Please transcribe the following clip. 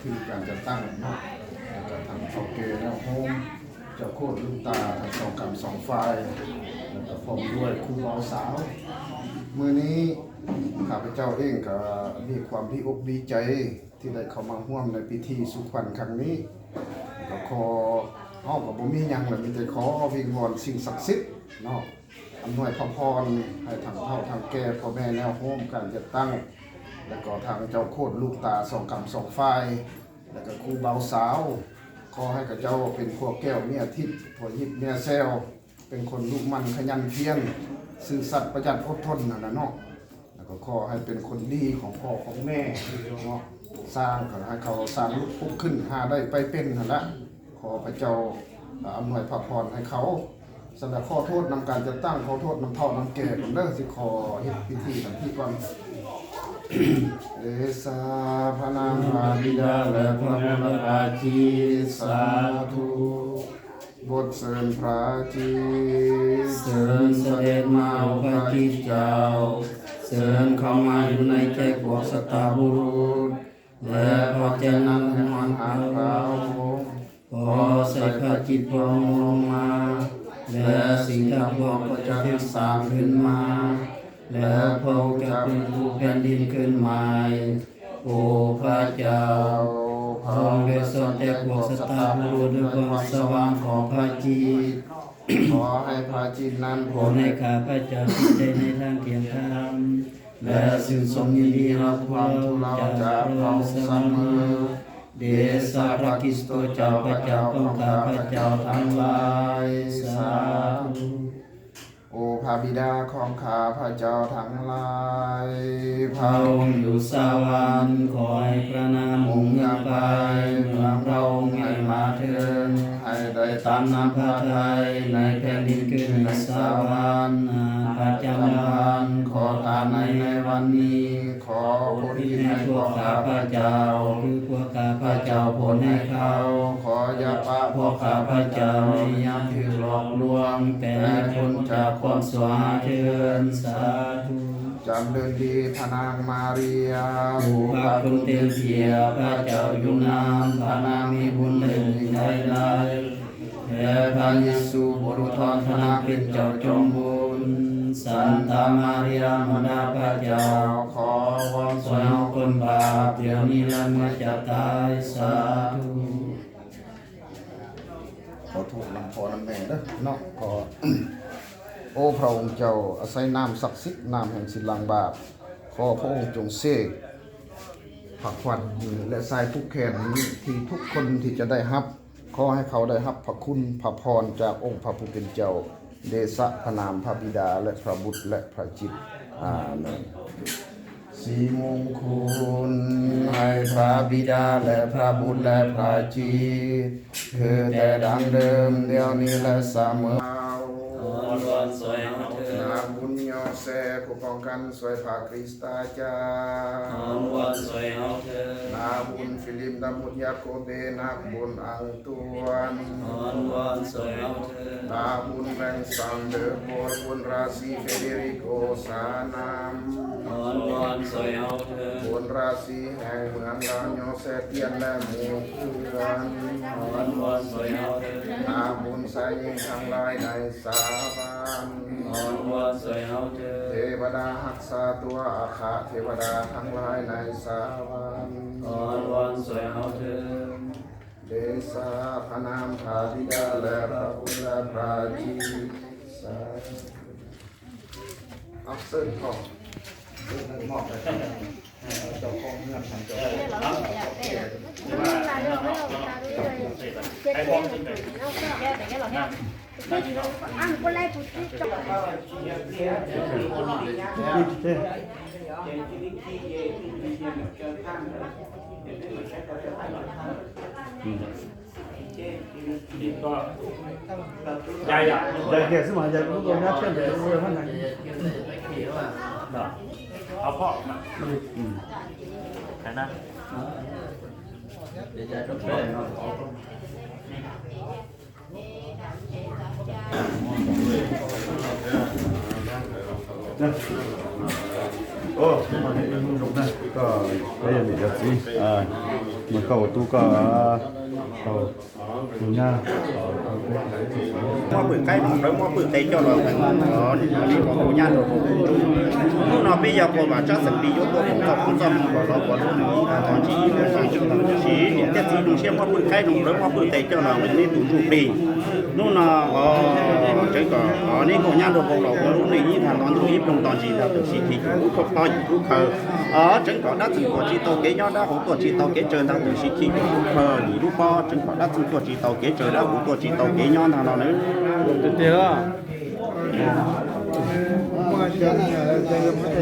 คือการจะตั้งเนาะจะทำเท่าเกแล้วโฮมเจ้าโคตรลูกตาทั้งสองกรรมสองฝ่ายแล้วก็พร้อมด้วยครูบ่าวสาวมื้อนี้ข้าพเจ้าเองก็มีความดีอกดีใจที่ได้เข้ามาร่วมในพิธีสุขวัญครั้งนี้ก็ขอเฮาก็บ่มีหยังแล้วมีแต่ขอวิงวอนสิ่งศักดิ์สิทธิ์เนาะอำนวยพระพรให้ทางเฒ่าทางแก่พ่อแม่แนวโฮมการจัดตั้งแล้วก็ทางเจ้าโคตรลูกตาสองกรรมสองฝ่ายแล้วก็ครูบ่าวสาวขอให้กับเจ้าเป็นพวกแก้วเมียทิพย์ผัวยิบเมียแซวเป็นคนลูกมันขยันเพียรซื่อสัตย์ประหยัดอดทนนั่นน่ะเนาะแล้วก็ขอให้เป็นคนดีของพ่อของแม่เนาะสร้างก็ให้เขาสร้างลูกปุ๊กขึ้นหาได้ไปเป็นนั่นละขอพระเจ้าอำนวยพระพรให้เขาสำหรับขอโทษนำการจะตั้งขอโทษนำเท่านำแก่ผมเด้อสิขอเฮ็ดพิธีกันที่ก่อน เดสาพระนามพระบิดาและพระบุตรราชีสาธุบทเสริญพระจิตเสริญเสด็จมาพระจิตเจ้าเสริญเข้ามาอยู่ในใจพวกสตาบุรุษและพระเจ้านั้นให้มันหาเราขอใส่พระจิตพระองค์ลงมาและสิ่งทั้งปวงก็จะสร้างขึ้นมาแล้วพระองค์จะเป็นผู้แผ่นดินขึ้นใหม่โอ้พระเจ้าพระองค์ได้ทรงแต่พวกสตาบุรุษด้วยความสว่างของพระจิตขอให้พระจิตนั้นโปรดให้ข้าพระเจ้าจิตใจในทางเที่ยงธรรมและสิ่งสมยินดีรับความทุกข์จากเราเสมอเดชะพระคริสต์เจ้าพระเจ้าของข้าพระเจ้าทั้งหลายสาธุโอ้พระบิดาของข้าพระเจ้าทั้งหลายพระองค์อยู่สวรรค์ขอให้พระนามองค์ยังไปเมืองพระองค์ให้มาถึงให้ได้ตามน้ำพระทัยในแผ่นดินขึ้นในสวรรค์ประจำวันขอทานในวันนี้ขอผลให้พวกข้าพระเจ้าคือพวกข้าพระเจ้าผลให้เขาขออย่าปะพวกข้าพระเจ้าในยามที่หลอกลวงแต่พ้นจากความสวาเชิญสาธุจำเดินดีพระนางมารียาผู้พระคุณเต็มเสียพระเจ้าอยู่นามพระนางมีบุญเด่นใหญ่หลายและพระเยซูบุรุษทอนพระนางเป็นเจ้าจงบุญสันตามารียามารดาพระเจ้าขอความสวยของคนบาปเดี๋ยวนี้และเมื่อจะตายสาธุขอถูกลำพอน้ำแม่เด้อเนาะขอ โอ้พระองค์เจ้าอาศัยน้ำศักดิ์สิทธิ์น้ำแห่งศิลางบาปขอพระองค์จงเสกผักขวัญและทรายทุกแขนนี้ที่ทุกคนที่จะได้รับขอให้เขาได้รับพระคุณพระพรจากองค์พระผู้เป็นเจ้าเดชะพระนามพระบิดาและพระบุตรและพระจิตอาเมนสีมงคลให้พระบิดาและพระบุตรและพระจิตคือแต่ดังเดิมเดี๋ยวนี้และเสมอวันสวยเอาเถิดนาบุญยอแสผู้ป้องกันสวยพระคริสตาจารย์วันสวยเอาเถิดนาบุญฟิลิปดามุญยาโกเบนักบุญอังตวนวันสวยเอาเถิดนาบุญแรงสังเดอโบบุญราศีเฟเดริโกสานามวันสวยเอาเถิดบุญราศีแห่งเมืองลาโยเซเตียนและหมู่เพื่อนวันสวยเอาเถิดนาบุญสายยิ่งทั้งหลายในสาบานวันสวยเอาเถิดเทวดารักษาตัวอาคาเทวดาทั้งหลายในสาวรรค์วันสวยเอาเถิดเดชะพระนามพระบิดาและพระบุตรและพระจิตสาธุอักษรทองมอบไปเจ้าของเงินทางเจ้าของไอ้บอลจริงเลยcon lei tutti dài kìa chứ mà dài cũng tôi nhát chân để tôi phát này đó áo phọ mà cái nào để chạy trong xe Ồ, mà hiện đúng này, có đây là mình được gì? mà cầu tu có cầu nha mua bự cái đồng đó mua bự tay cho nó đó thì có cổ nhăn rồi lúc nào bây giờ cô bảo chắc sẽ đi vô cô không cho mình bảo nó có lúc này là toàn chỉ là toàn chỉ là chỉ những cái gì đúng xem mua bự cái đồng đó mua bự tay cho nó mình nên đủ chụp đi lúc nào cái có nên cổ nhăn rồi cô bảo có lúc này như thằng nó đủ ít đồng toàn chỉ là từ chỉ thì cũng không to cũng khờ chẳng có đắt từng có chỉ tàu kế nhau đã cũng có chỉ tàu kế trời đang từ chỉ thì cũng khờ thì lúc po chẳng có đắt từng có chỉ tàu kế trời đã cũng có chỉ tàu kế nhau thằng nó nữa được chưa